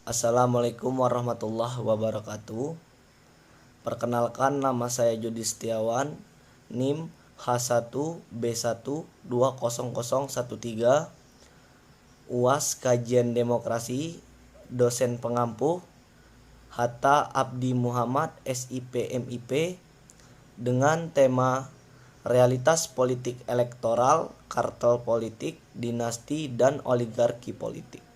Assalamualaikum warahmatullahi wabarakatuh. Perkenalkan, nama saya Jody Setiawan, NIM H1B1200013, UAS Kajian Demokrasi, dosen pengampu Hatta Abdi Muhammad SIP MIP, dengan tema Realitas Politik Elektoral, Kartel Politik, Dinasti, dan Oligarki Politik.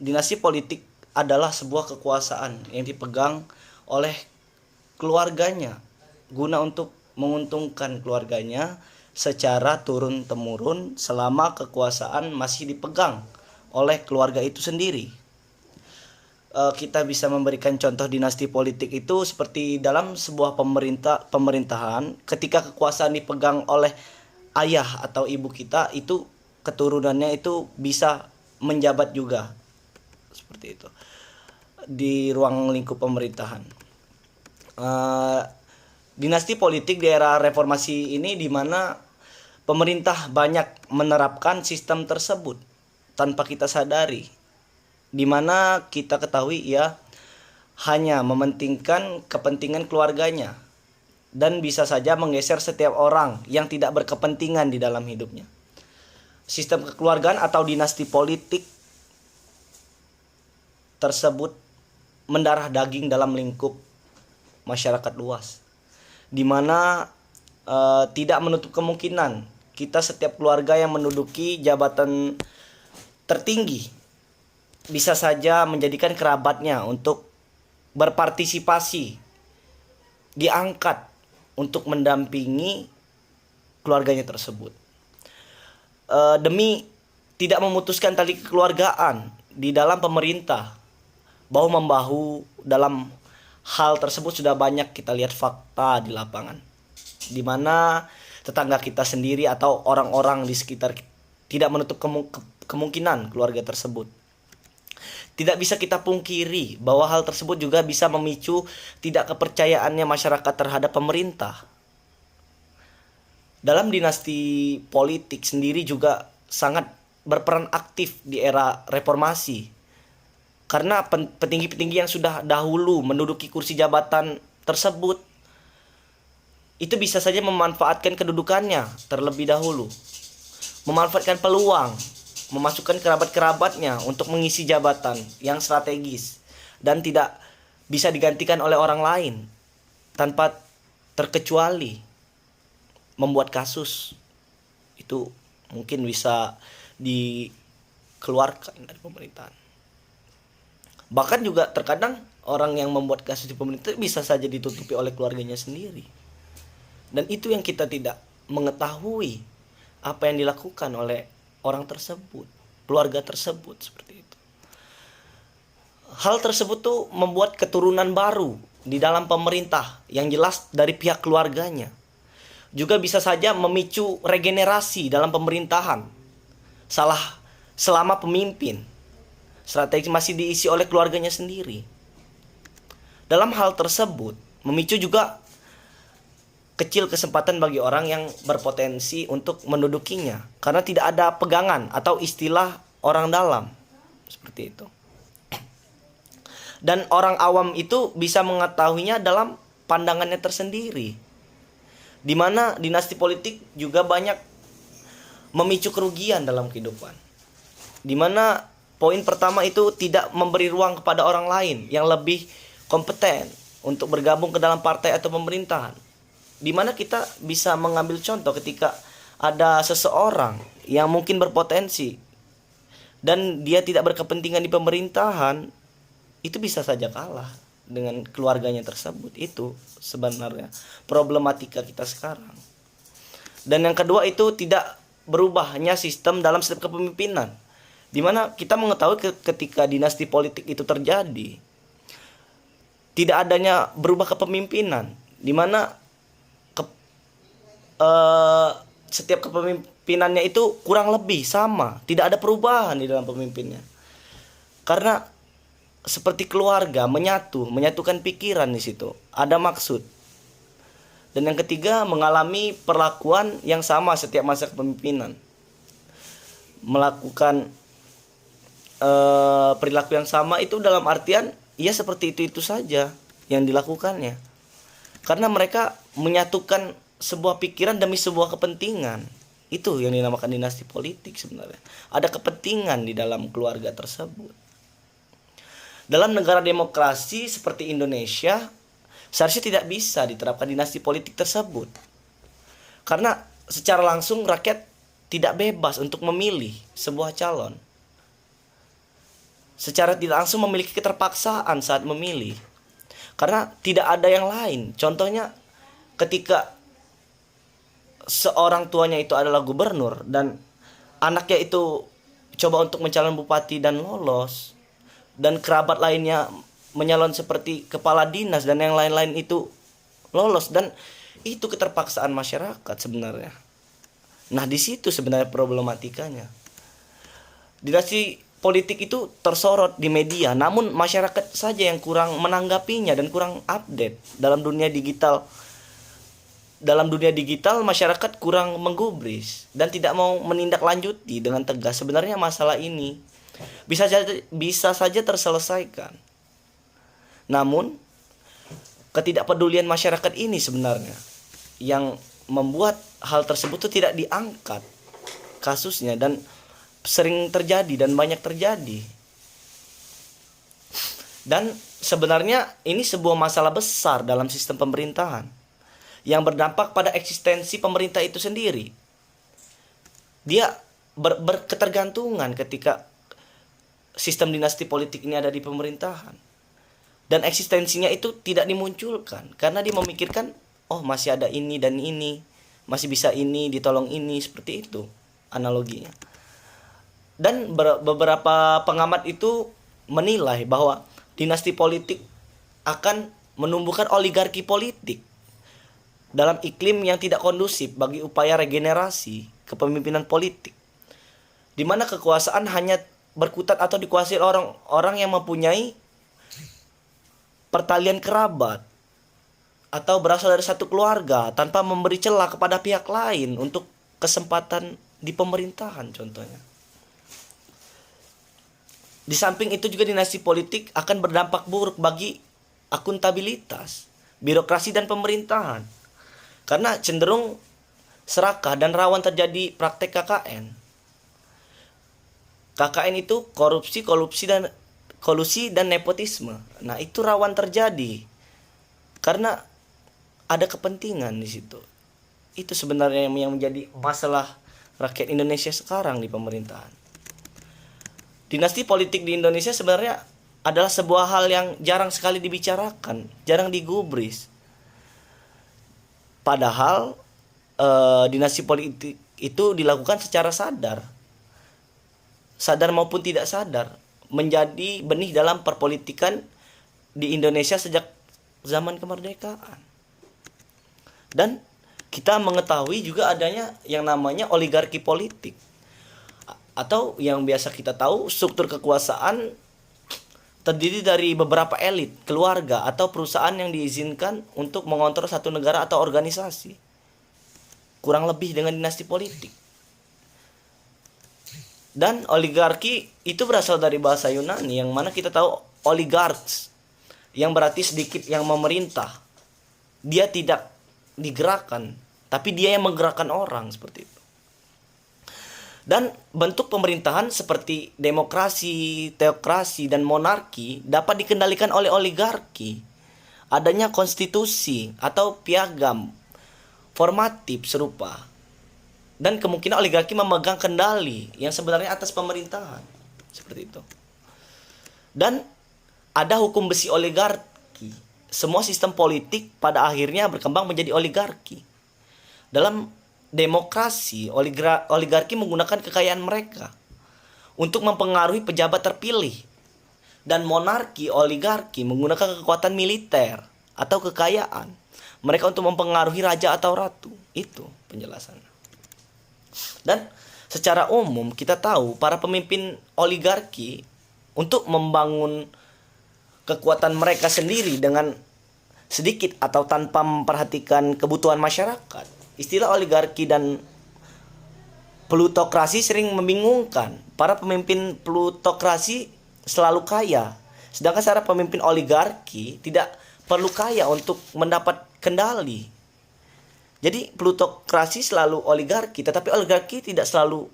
Dinasti politik adalah sebuah kekuasaan yang dipegang oleh keluarganya guna untuk menguntungkan keluarganya secara turun-temurun selama kekuasaan masih dipegang oleh keluarga itu sendiri. Kita bisa memberikan contoh dinasti politik itu seperti dalam sebuah pemerintahan, ketika kekuasaan dipegang oleh ayah atau ibu kita, itu keturunannya itu bisa menjabat juga, seperti itu di ruang lingkup pemerintahan. Dinasti politik di era reformasi ini, di mana pemerintah banyak menerapkan sistem tersebut tanpa kita sadari, di mana kita ketahui ia hanya mementingkan kepentingan keluarganya dan bisa saja menggeser setiap orang yang tidak berkepentingan di dalam hidupnya. Sistem kekeluargaan atau dinasti politik tersebut mendarah daging dalam lingkup masyarakat luas, di mana tidak menutup kemungkinan kita setiap keluarga yang menduduki jabatan tertinggi bisa saja menjadikan kerabatnya untuk berpartisipasi, diangkat untuk mendampingi keluarganya tersebut. Demi tidak memutuskan tali kekeluargaan di dalam pemerintah, bahu-membahu dalam hal tersebut sudah banyak kita lihat fakta di lapangan, di mana tetangga kita sendiri atau orang-orang di sekitar tidak menutup kemungkinan keluarga tersebut. Tidak bisa kita pungkiri bahwa hal tersebut juga bisa memicu tidak kepercayaannya masyarakat terhadap pemerintah. Dalam dinasti politik sendiri juga sangat berperan aktif di era reformasi, karena petinggi-petinggi yang sudah dahulu menduduki kursi jabatan tersebut itu bisa saja memanfaatkan kedudukannya terlebih dahulu, memanfaatkan peluang, memasukkan kerabat-kerabatnya untuk mengisi jabatan yang strategis dan tidak bisa digantikan oleh orang lain, tanpa terkecuali membuat kasus itu mungkin bisa dikeluarkan dari pemerintahan. Bahkan juga terkadang orang yang membuat kasus di pemerintah bisa saja ditutupi oleh keluarganya sendiri. Dan itu yang kita tidak mengetahui apa yang dilakukan oleh orang tersebut, keluarga tersebut, seperti itu. Hal tersebut tuh membuat keturunan baru di dalam pemerintah yang jelas dari pihak keluarganya. Juga bisa saja memicu regenerasi dalam pemerintahan selama pemimpin strategi masih diisi oleh keluarganya sendiri. Dalam hal tersebut memicu juga kecil kesempatan bagi orang yang berpotensi untuk mendudukinya, karena tidak ada pegangan atau istilah orang dalam, seperti itu. Dan orang awam itu bisa mengetahuinya dalam pandangannya tersendiri, di mana dinasti politik juga banyak memicu kerugian dalam kehidupan. Di mana poin pertama itu tidak memberi ruang kepada orang lain yang lebih kompeten untuk bergabung ke dalam partai atau pemerintahan. Di mana kita bisa mengambil contoh ketika ada seseorang yang mungkin berpotensi dan dia tidak berkepentingan di pemerintahan, itu bisa saja kalah dengan keluarganya tersebut. Itu sebenarnya problematika kita sekarang. Dan yang kedua itu tidak berubahnya sistem dalam sistem kepemimpinan, di mana kita mengetahui ketika dinasti politik itu terjadi, tidak adanya berubah kepemimpinan, di mana setiap kepemimpinannya itu kurang lebih sama, tidak ada perubahan di dalam pemimpinnya. Karena seperti keluarga menyatukan pikiran di situ, ada maksud. Dan yang ketiga, mengalami perlakuan yang sama setiap masa kepemimpinan, melakukan perilaku yang sama itu dalam artian ya seperti itu saja yang dilakukannya. Karena mereka menyatukan sebuah pikiran demi sebuah kepentingan. Itu yang dinamakan dinasti politik sebenarnya. Ada kepentingan di dalam keluarga tersebut. Dalam negara demokrasi seperti Indonesia, seharusnya tidak bisa diterapkan dinasti politik tersebut. Karena secara langsung rakyat tidak bebas untuk memilih sebuah calon. Secara tidak langsung memiliki keterpaksaan saat memilih. Karena tidak ada yang lain. Contohnya ketika seorang tuanya itu adalah gubernur dan anaknya itu coba untuk mencalon bupati dan lolos, dan kerabat lainnya menyalon seperti kepala dinas dan yang lain-lain itu lolos, dan itu keterpaksaan masyarakat sebenarnya. Nah, di situ sebenarnya problematikanya. Dinasti politik itu tersorot di media, namun masyarakat saja yang kurang menanggapinya dan kurang update dalam dunia digital. Dalam dunia digital masyarakat kurang menggubris dan tidak mau menindaklanjuti dengan tegas sebenarnya masalah ini bisa saja terselesaikan. Namun ketidakpedulian masyarakat ini sebenarnya yang membuat hal tersebut itu tidak diangkat kasusnya, dan sering terjadi dan banyak terjadi. Dan sebenarnya ini sebuah masalah besar dalam sistem pemerintahan yang berdampak pada eksistensi pemerintah itu sendiri. Dia berketergantungan ketika sistem dinasti politik ini ada di pemerintahan. Dan eksistensinya itu tidak dimunculkan karena dia memikirkan, oh masih ada ini dan ini, masih bisa ini, ditolong ini, seperti itu analoginya. Dan beberapa pengamat itu menilai bahwa dinasti politik akan menumbuhkan oligarki politik dalam iklim yang tidak kondusif bagi upaya regenerasi kepemimpinan politik, di mana kekuasaan hanya berkutat atau dikuasai orang-orang yang mempunyai pertalian kerabat atau berasal dari satu keluarga tanpa memberi celah kepada pihak lain untuk kesempatan di pemerintahan contohnya. Di samping itu juga dinasti politik akan berdampak buruk bagi akuntabilitas, birokrasi dan pemerintahan. Karena cenderung serakah dan rawan terjadi praktek KKN. KKN itu kolusi dan nepotisme. Nah, itu rawan terjadi karena ada kepentingan di situ. Itu sebenarnya yang menjadi masalah rakyat Indonesia sekarang di pemerintahan. Dinasti politik di Indonesia sebenarnya adalah sebuah hal yang jarang sekali dibicarakan, jarang digubris. Padahal dinasti politik itu dilakukan secara sadar maupun tidak sadar, menjadi benih dalam perpolitikan di Indonesia sejak zaman kemerdekaan. Dan kita mengetahui juga adanya yang namanya oligarki politik, atau yang biasa kita tahu struktur kekuasaan terdiri dari beberapa elit, keluarga atau perusahaan yang diizinkan untuk mengontrol satu negara atau organisasi. Kurang lebih dengan dinasti politik. Dan oligarki itu berasal dari bahasa Yunani yang mana kita tahu oligarchs, yang berarti sedikit yang memerintah. Dia tidak digerakkan, tapi dia yang menggerakkan orang, seperti itu. Dan bentuk pemerintahan seperti demokrasi, teokrasi, dan monarki dapat dikendalikan oleh oligarki. Adanya konstitusi atau piagam formatif serupa. Dan kemungkinan oligarki memegang kendali yang sebenarnya atas pemerintahan. Seperti itu. Dan ada hukum besi oligarki. Semua sistem politik pada akhirnya berkembang menjadi oligarki. Dalam demokrasi, oligarki menggunakan kekayaan mereka untuk mempengaruhi pejabat terpilih. Dan monarki, oligarki menggunakan kekuatan militer atau kekayaan mereka untuk mempengaruhi raja atau ratu. Itu penjelasannya. Dan secara umum kita tahu para pemimpin oligarki untuk membangun kekuatan mereka sendiri dengan sedikit atau tanpa memperhatikan kebutuhan masyarakat. Istilah oligarki dan Plutokrasi sering membingungkan. Para pemimpin plutokrasi selalu kaya, sedangkan para pemimpin oligarki tidak perlu kaya untuk mendapat kendali. Jadi plutokrasi selalu oligarki, tetapi oligarki tidak selalu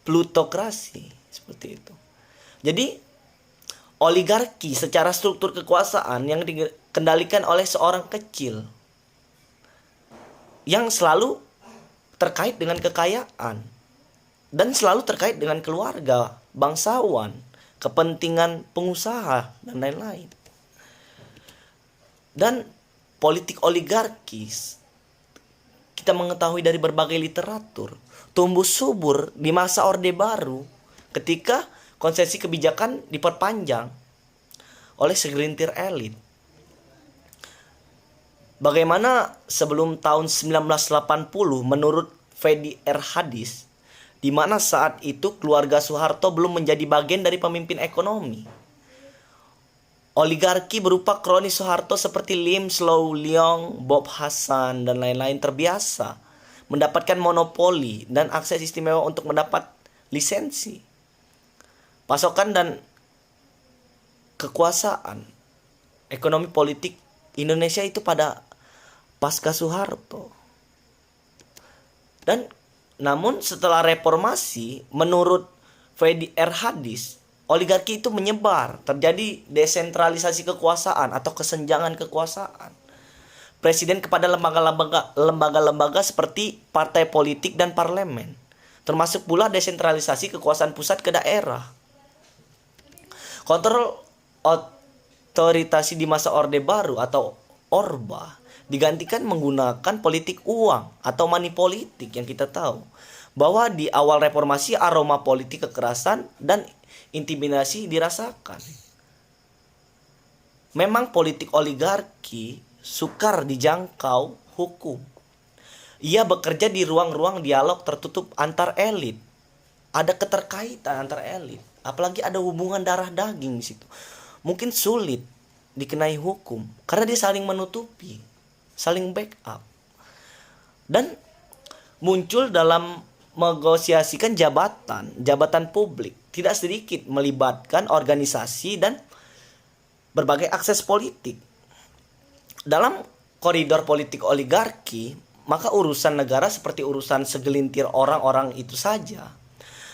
plutokrasi, seperti itu. Jadi oligarki secara struktur kekuasaan yang dikendalikan oleh seorang kecil yang selalu terkait dengan kekayaan dan selalu terkait dengan keluarga, bangsawan, kepentingan pengusaha, dan lain-lain. Dan politik oligarkis, kita mengetahui dari berbagai literatur, tumbuh subur di masa Orde Baru ketika konsesi kebijakan diperpanjang oleh segelintir elit. Bagaimana sebelum tahun 1980 menurut Fedi R. Hadis, di mana saat itu keluarga Soeharto belum menjadi bagian dari pemimpin ekonomi. Oligarki berupa kroni Soeharto seperti Lim Slow Leong, Bob Hasan, dan lain-lain terbiasa mendapatkan monopoli dan akses istimewa untuk mendapat lisensi, pasokan, dan kekuasaan ekonomi politik Indonesia itu pada pasca Soeharto. Dan namun setelah reformasi, menurut Fedi R. Hadis, oligarki itu menyebar, terjadi desentralisasi kekuasaan atau kesenjangan kekuasaan. Presiden kepada lembaga-lembaga seperti partai politik dan parlemen, termasuk pula desentralisasi kekuasaan pusat ke daerah. Kontrol otoritasi di masa Orde Baru atau Orba digantikan menggunakan politik uang atau money politik yang kita tahu bahwa di awal reformasi aroma politik kekerasan dan intimidasi dirasakan. Memang politik oligarki sukar dijangkau hukum. Ia bekerja di ruang-ruang dialog tertutup antar elit. Ada keterkaitan antar elit, apalagi ada hubungan darah daging di situ. Mungkin sulit dikenai hukum karena dia saling menutupi, saling backup. Dan muncul dalam menegosiasikan jabatan publik tidak sedikit melibatkan organisasi dan berbagai akses politik. Dalam koridor politik oligarki, maka urusan negara seperti urusan segelintir orang-orang itu saja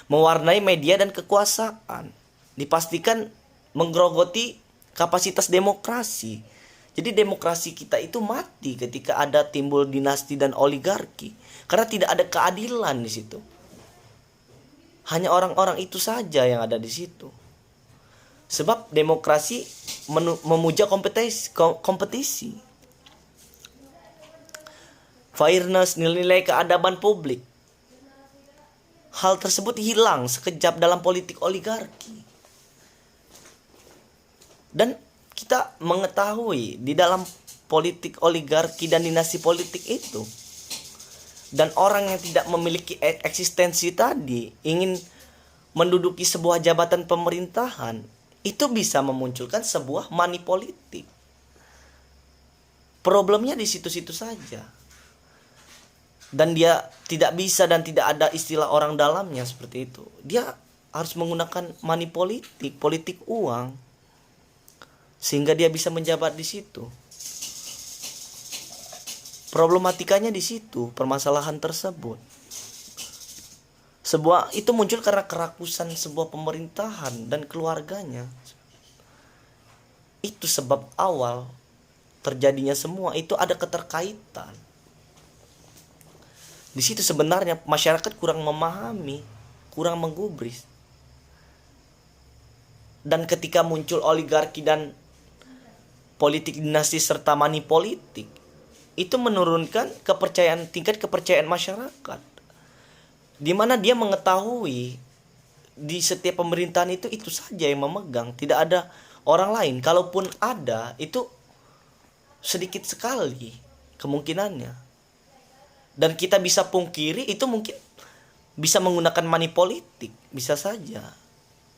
mewarnai media dan kekuasaan, dipastikan menggerogoti kapasitas demokrasi. Jadi demokrasi kita itu mati ketika ada timbul dinasti dan oligarki, karena tidak ada keadilan di situ. Hanya orang-orang itu saja yang ada di situ. Sebab demokrasi memuja kompetisi. Fairness, nilai-nilai keadaban publik. Hal tersebut hilang sekejap dalam politik oligarki. Dan kita mengetahui di dalam politik oligarki dan dinasti politik itu, dan orang yang tidak memiliki eksistensi tadi ingin menduduki sebuah jabatan pemerintahan, itu bisa memunculkan sebuah money politik. Problemnya di situ-situ saja. Dan dia tidak bisa dan tidak ada istilah orang dalamnya seperti itu. Dia harus menggunakan money politik, politik uang, sehingga dia bisa menjabat di situ. Problematikanya di situ, permasalahan tersebut. Itu muncul karena kerakusan sebuah pemerintahan dan keluarganya. Itu sebab awal terjadinya semua, itu ada keterkaitan. Di situ sebenarnya masyarakat kurang memahami, kurang menggubris. Dan ketika muncul oligarki dan politik dinasti serta money politik, itu menurunkan tingkat kepercayaan masyarakat, di mana dia mengetahui di setiap pemerintahan itu saja yang memegang, tidak ada orang lain. Kalaupun ada, itu sedikit sekali kemungkinannya. Dan kita bisa pungkiri itu mungkin bisa menggunakan money politik, bisa saja.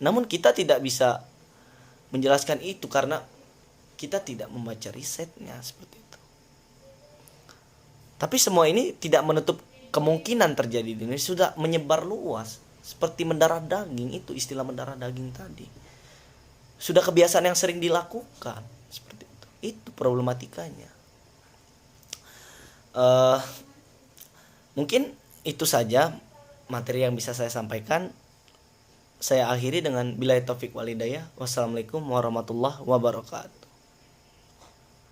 Namun kita tidak bisa menjelaskan itu karena kita tidak membaca risetnya seperti itu. Tapi semua ini tidak menutup kemungkinan terjadi di Indonesia sudah menyebar luas seperti mendarah daging. Itu istilah mendarah daging tadi sudah kebiasaan yang sering dilakukan seperti itu problematikanya. Mungkin itu saja materi yang bisa saya sampaikan. Saya akhiri dengan billahi taufik walhidayah. Wassalamualaikum warahmatullahi wabarakatuh.